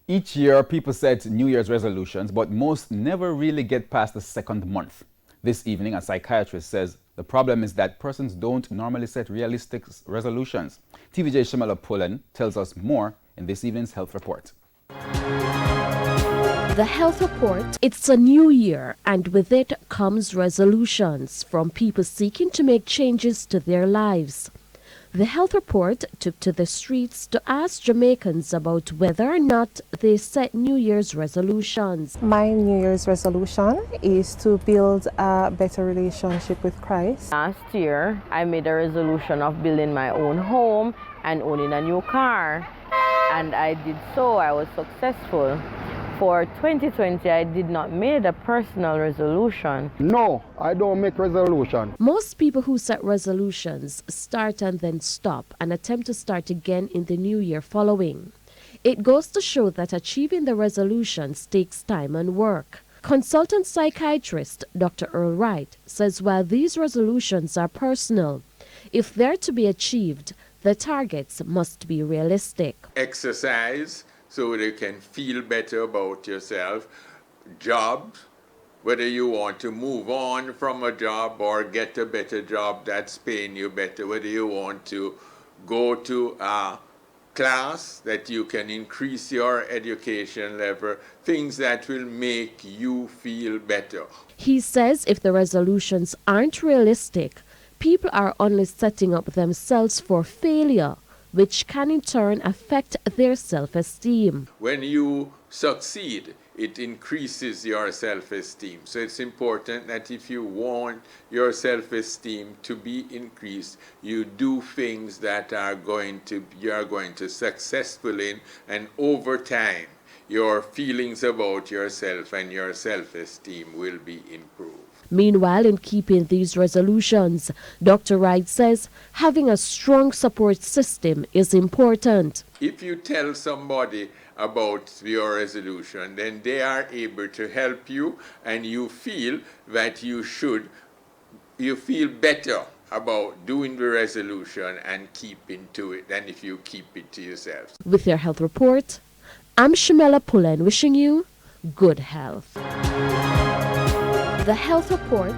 Each year, people set New Year's resolutions, but most never really get past the second month. This evening, a psychiatrist says the problem is that persons don't normally set realistic resolutions. TVJ Shamala Pullen tells us more in this evening's health report. The health report, it's a new year, and with it comes resolutions from people seeking to make changes to their lives. The health report took to the streets to ask Jamaicans about whether or not they set New Year's resolutions. My New Year's resolution is to build a better relationship with Christ. Last year, I made a resolution of building my own home and owning a new car. And I did so. I was successful. For 2020, I did not make a personal resolution. No, I don't make resolution. Most people who set resolutions start and then stop and attempt to start again in the new year following. It goes to show that achieving the resolutions takes time and work. Consultant psychiatrist Dr. Earl Wright says while these resolutions are personal, if they're to be achieved, the targets must be realistic. Exercise so you can feel better about yourself. Jobs, whether you want to move on from a job or get a better job that's paying you better, whether you want to go to a class that you can increase your education level, things that will make you feel better. He says if the resolutions aren't realistic, people are only setting up themselves for failure, which can in turn affect their self-esteem. When you succeed, it increases your self-esteem. So it's important that if you want your self-esteem to be increased, you do things that you are going to successful in, and over time, your feelings about yourself and your self-esteem will be improved. Meanwhile, in keeping these resolutions, Dr. Wright says having a strong support system is important. If you tell somebody about your resolution, then they are able to help you, and you feel that you feel better about doing the resolution and keeping to it than if you keep it to yourself. With your health report, I'm Shamala Pullen wishing you good health. The health report